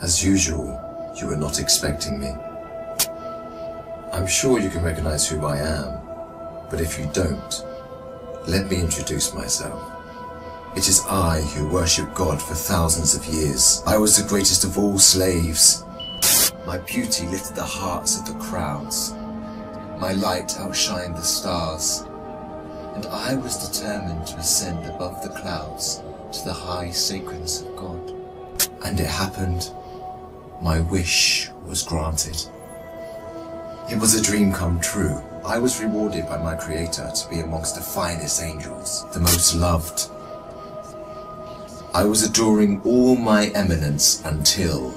As usual, you were not expecting me. I'm sure you can recognize who I am, but if you don't, let me introduce myself. It is I who worship God for thousands of years. I was the greatest of all slaves. My beauty lifted the hearts of the crowds. My light outshined the stars. And I was determined to ascend above the clouds to the high sacredness of God. And it happened. My wish was granted. It was a dream come true. I was rewarded by my Creator to be amongst the finest angels, the most loved. I was adoring all my eminence until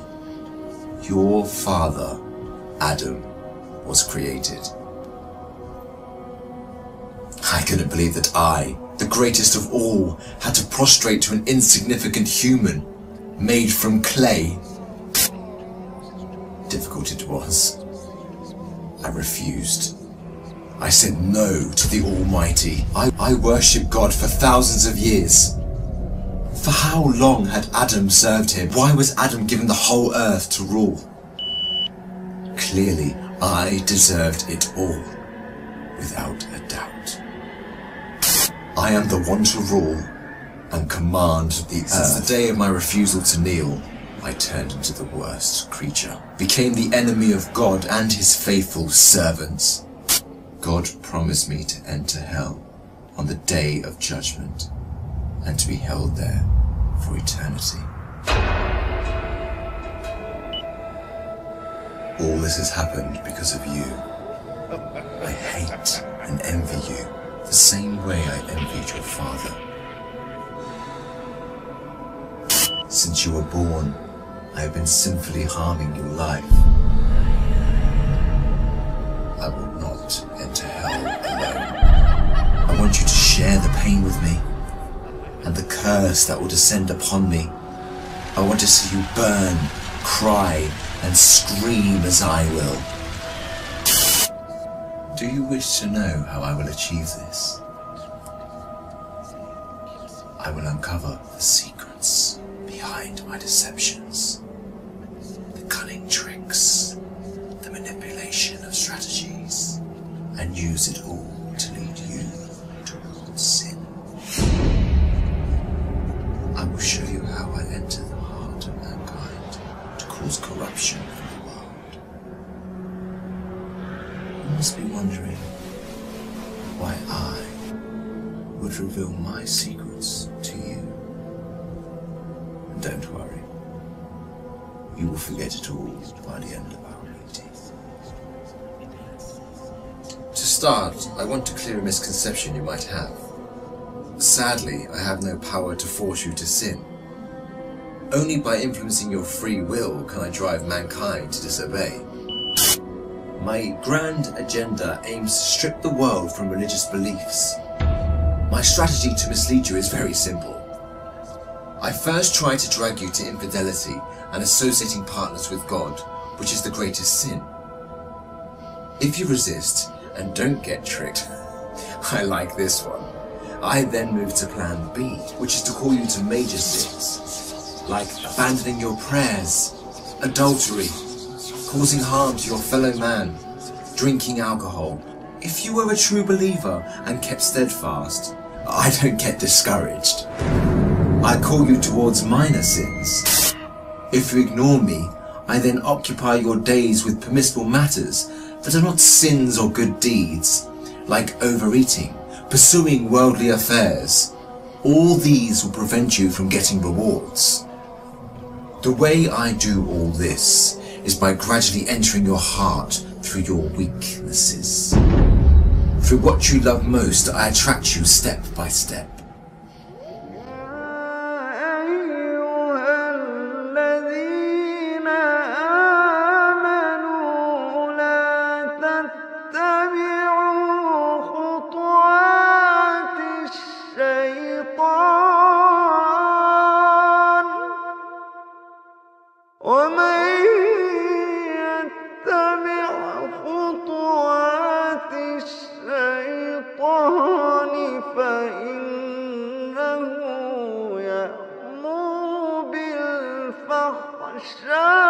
your father, Adam, was created. I couldn't believe that I, the greatest of all, had to prostrate to an insignificant human made from clay. Difficult it was. I refused. I said no to the Almighty. I worshipped God for thousands of years. For how long had Adam served him? Why was Adam given the whole earth to rule? Clearly, I deserved it all, without a doubt. I am the one to rule and command the earth. Since the day of my refusal to kneel, I turned into the worst creature, became the enemy of God and his faithful servants. God promised me to enter hell on the day of judgment and to be held there for eternity. All this has happened because of you. I hate and envy you the same way I envied your father. Since you were born, I have been sinfully harming your life. I will not enter hell alone. I want you to share the pain with me and the curse that will descend upon me. I want to see you burn, cry, and scream as I will. Do you wish to know how I will achieve this? I will uncover the secrets behind my deceptions, the cunning tricks, the manipulation of strategies, and use it all to lead you towards sin. I will show you how I enter the heart of mankind to cause corruption in the world. You must be wondering why I would reveal my secrets to you. And don't worry, you will forget it all by the end of our meeting. To start, I want to clear a misconception you might have. Sadly, I have no power to force you to sin. Only by influencing your free will can I drive mankind to disobey. My grand agenda aims to strip the world from religious beliefs. My strategy to mislead you is very simple. I first try to drag you to infidelity and associating partners with God, which is the greatest sin. If you resist and don't get tricked, I like this one. I then move to plan B, which is to call you to major sins, like abandoning your prayers, adultery, causing harm to your fellow man, drinking alcohol. If you were a true believer and kept steadfast, I don't get discouraged. I call you towards minor sins. If you ignore me, I then occupy your days with permissible matters that are not sins or good deeds, like overeating, pursuing worldly affairs. All these will prevent you from getting rewards. The way I do all this is by gradually entering your heart through your weaknesses. Through what you love most, I attract you step by step. فإنه يأمر بالفحشاء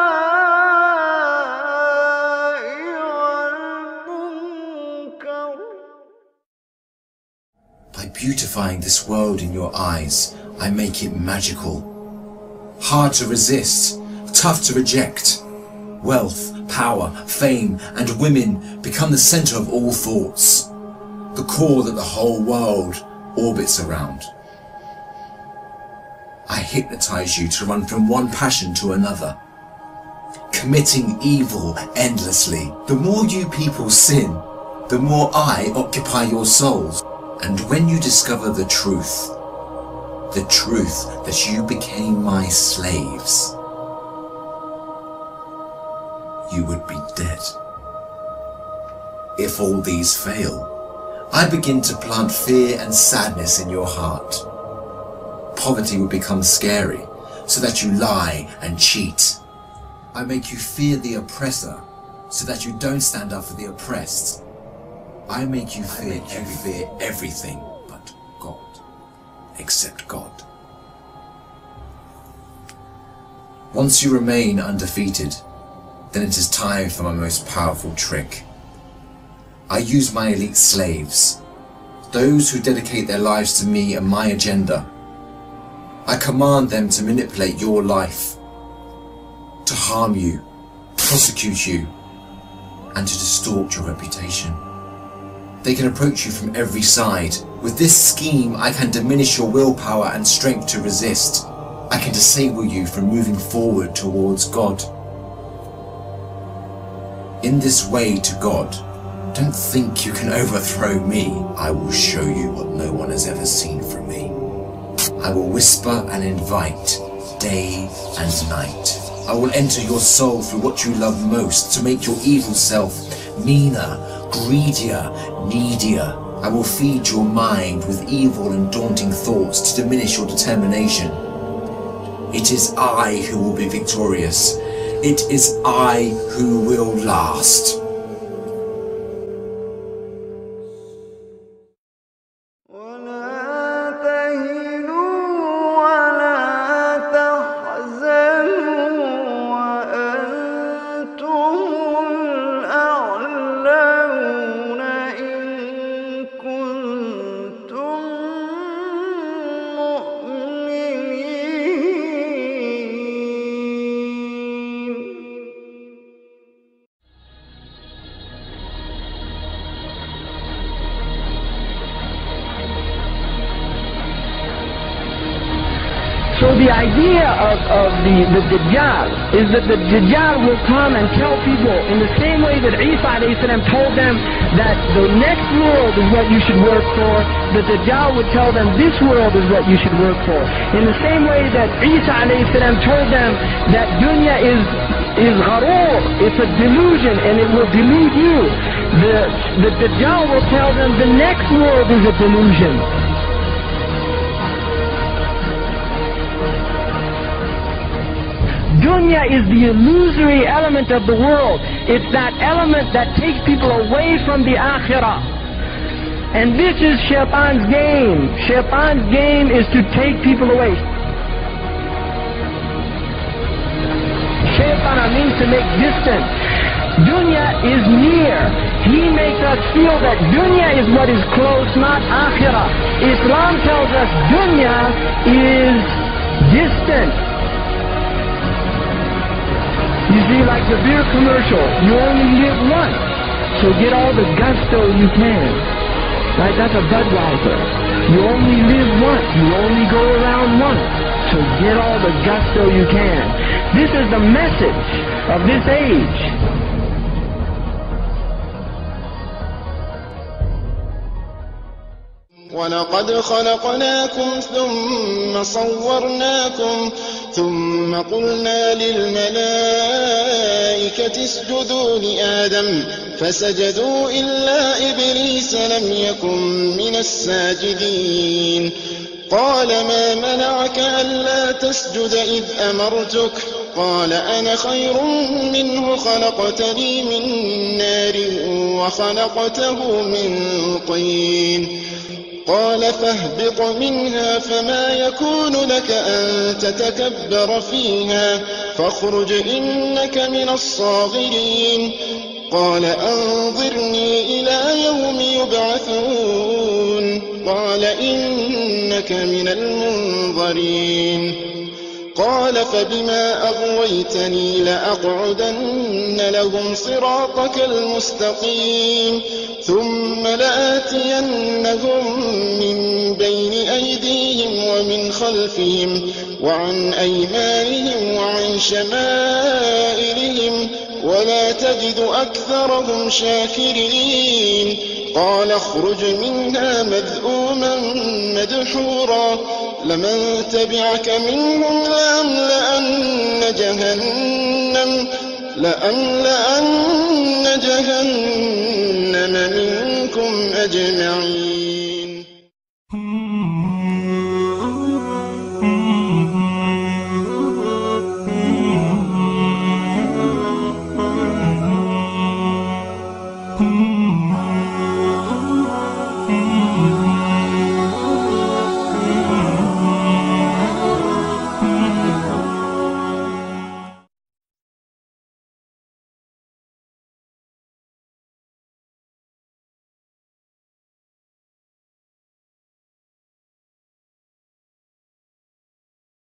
Beautifying this world in your eyes, I make it magical. Hard to resist, tough to reject. Wealth, power, fame, and women become the center of all thoughts, the core that the whole world orbits around. I hypnotize you to run from one passion to another, committing evil endlessly. The more you people sin, the more I occupy your souls. And when you discover the truth that you became my slaves, you would be dead. If all these fail, I begin to plant fear and sadness in your heart. Poverty would become scary, so that you lie and cheat. I make you fear the oppressor, so that you don't stand up for the oppressed. I make you fear everything but God, except God. Once you remain undefeated, then it is time for my most powerful trick. I use my elite slaves, those who dedicate their lives to me and my agenda. I command them to manipulate your life, to harm you, prosecute you, and to distort your reputation. They can approach you from every side. With this scheme, I can diminish your willpower and strength to resist. I can disable you from moving forward towards God. In this way to God, don't think you can overthrow me. I will show you what no one has ever seen from me. I will whisper and invite, day and night. I will enter your soul through what you love most to make your evil self meaner, greedier, needier. I will feed your mind with evil and daunting thoughts to diminish your determination. It is I who will be victorious. It is I who will last. So the idea of the Dajjal is that the Dajjal will come and tell people in the same way that Isa a.s. told them that the next world is what you should work for, the Dajjal would tell them this world is what you should work for. In the same way that Isa a.s. told them that dunya is gharur, it's a delusion and it will delude you. The Dajjal will tell them the next world is a delusion. Dunya is the illusory element of the world. It's that element that takes people away from the akhirah. And this is Shaitan's game. Shaitan's game is to take people away. Shaitan means to make distant. Dunya is near. He makes us feel that dunya is what is close, not akhirah. Islam tells us dunya is distant. You see, like the beer commercial, you only live once, so get all the gusto you can. Right? That's a Budweiser. You only live once, you only go around once, so get all the gusto you can. This is the message of this age. وَلَقَدْ خَلَقْنَاكُمْ ثُمَّ صَوَّرْنَاكُمْ ثُمَّ قُلْنَا لِلْمَلَائِكَةِ اسْجُدُوا لِآدَمَ فَسَجَدُوا إِلَّا إِبْلِيسَ لَمْ يَكُنْ مِنَ السَّاجِدِينَ قَالَ مَا مَنَعَكَ أَلَّا تَسْجُدَ إِذْ أَمَرْتُكَ قَالَ أَنَا خَيْرٌ مِّنْهُ خَلَقْتَنِي مِنْ نَارٍ وَخَلَقْتَهُ مِنْ طِينٍ قال فاهبط منها فما يكون لك أن تتكبر فيها فاخرج إنك من الصاغرين قال أنظرني إلى يوم يبعثون قال إنك من المنظرين قال فبما أغويتني لأقعدن لهم صراطك المستقيم ثم لآتينهم من بين أيديهم ومن خلفهم وعن أيمانهم وعن شمائلهم ولا تجد أكثرهم شاكرين قال اخرج منها مذءوما مدحورا لمن تبعك منهم لأملأن جهنم منكم أجمعين